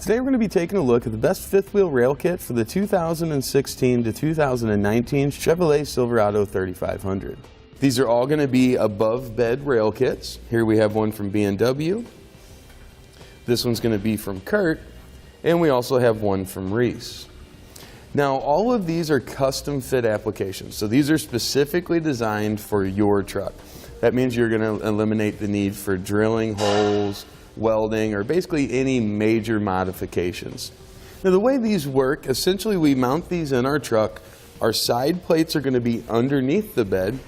Today we're going to be taking a look at the best fifth wheel rail kit for the 2016 to 2019 Chevrolet Silverado 3500. These are all going to be above bed rail kits. Here we have one from B&W. This one's going to be from Curt, and we also have one from Reese. Now all of these are custom fit applications, so these are specifically designed for your truck. That means you're going to eliminate the need for drilling holes, welding, or basically any major modifications. Now the way these work, essentially we mount these in our truck. Our side plates are going to be underneath the bed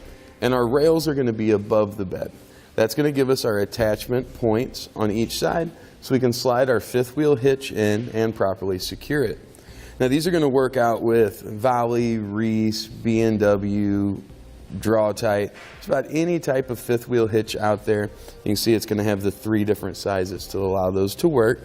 and our rails are going to be above the bed. That's going to give us our attachment points on each side so we can slide our fifth wheel hitch in and properly secure it. Now these are going to work out with Valley, Reese, B&W, Draw Tight. It's about any type of fifth wheel hitch out there. You can see it's going to have the 3 different sizes to allow those to work.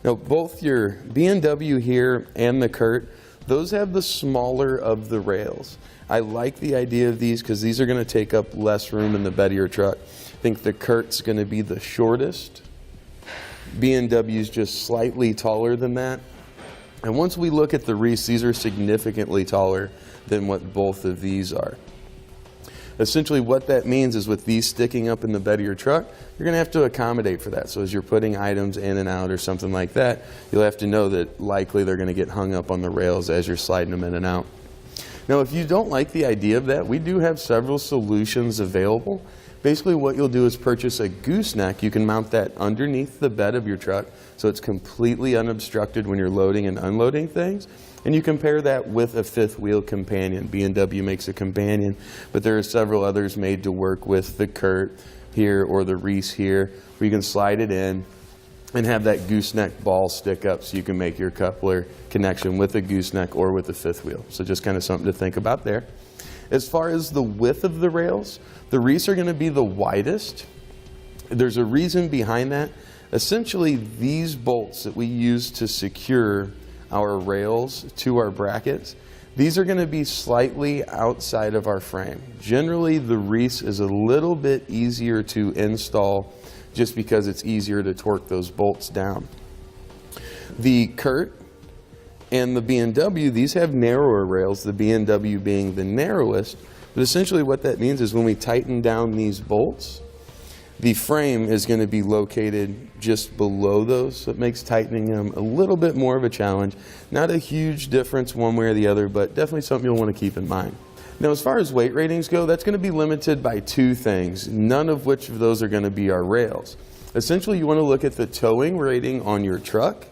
Now both your B&W here and the Curt, those have the smaller of the rails. I like the idea of these because these are going to take up less room in the bed of your truck. I think the Curt's going to be the shortest. B&W's just slightly taller than that. And once we look at the Reese, these are significantly taller than what both of these are. Essentially what that means is with these sticking up in the bed of your truck, you're going to have to accommodate for that. So as you're putting items in and out or something like that, you'll have to know that likely they're going to get hung up on the rails as you're sliding them in and out. Now if you don't like the idea of that, we do have several solutions available. Basically what you'll do is purchase a gooseneck. You can mount that underneath the bed of your truck so it's completely unobstructed when you're loading and unloading things. And you compare that with a fifth wheel companion. B&W makes a companion, but there are several others made to work with the Curt here or the Reese here, where you can slide it in and have that gooseneck ball stick up so you can make your coupler connection with a gooseneck or with a fifth wheel. So just kind of something to think about there. As far as the width of the rails, the Reese are going to be the widest. There's a reason behind that. Essentially, these bolts that we use to secure our rails to our brackets, these are going to be slightly outside of our frame. Generally, the Reese is a little bit easier to install just because it's easier to torque those bolts down. The Curt and the B&W, these have narrower rails, the B&W being the narrowest. But essentially what that means is when we tighten down these bolts, the frame is going to be located just below those, so it makes tightening them a little bit more of a challenge. Not a huge difference one way or the other, but definitely something you'll want to keep in mind. Now as far as weight ratings go, that's going to be limited by 2 things, none of which of those are going to be our rails. Essentially you want to look at the towing rating on your truck,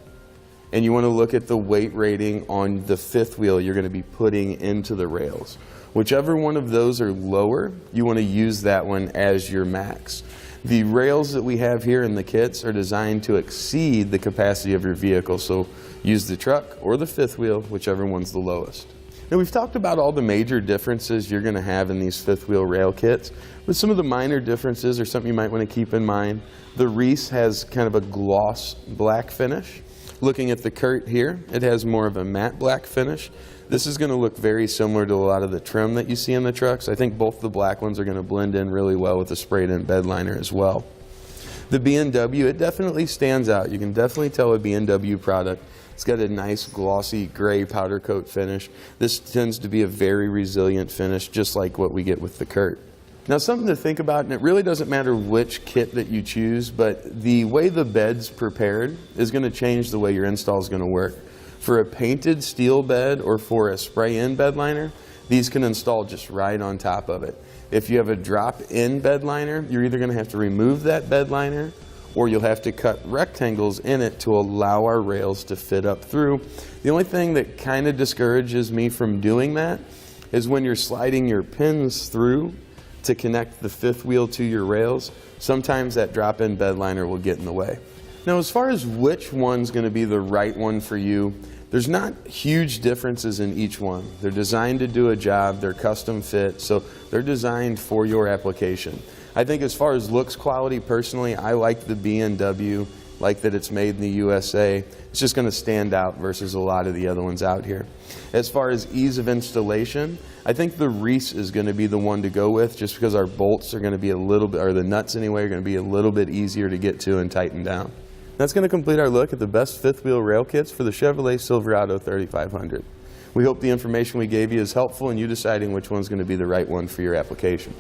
and you want to look at the weight rating on the fifth wheel you're going to be putting into the rails. Whichever one of those are lower, you want to use that one as your max. The rails that we have here in the kits are designed to exceed the capacity of your vehicle, so use the truck or the fifth wheel, whichever one's the lowest. Now we've talked about all the major differences you're going to have in these fifth wheel rail kits, but some of the minor differences are something you might want to keep in mind. The Reese has kind of a gloss black finish. Looking at the Curt here, it has more of a matte black finish. This is going to look very similar to a lot of the trim that you see in the trucks. I think both the black ones are going to blend in really well with the sprayed in bed liner as well. The B&W, it definitely stands out. You can definitely tell a B&W product. It's got a nice glossy gray powder coat finish. This tends to be a very resilient finish, just like what we get with the Curt. Now something to think about, and it really doesn't matter which kit that you choose, but the way the bed's prepared is going to change the way your install is going to work. For a painted steel bed or for a spray-in bed liner, these can install just right on top of it. If you have a drop-in bed liner, you're either going to have to remove that bed liner or you'll have to cut rectangles in it to allow our rails to fit up through. The only thing that kind of discourages me from doing that is when you're sliding your pins through to connect the fifth wheel to your rails, sometimes that drop-in bed liner will get in the way. Now as far as which one's going to be the right one for you, there's not huge differences in each one. They're designed to do a job, they're custom fit, so they're designed for your application. I think as far as looks quality, personally, I like the B&W, like that it's made in the USA. It's just going to stand out versus a lot of the other ones out here. As far as ease of installation, I think the Reese is going to be the one to go with just because our bolts are going to be a little bit, or the nuts anyway, are going to be a little bit easier to get to and tighten down. That's going to complete our look at the best fifth wheel rail kits for the Chevrolet Silverado 3500. We hope the information we gave you is helpful in you deciding which one's going to be the right one for your application.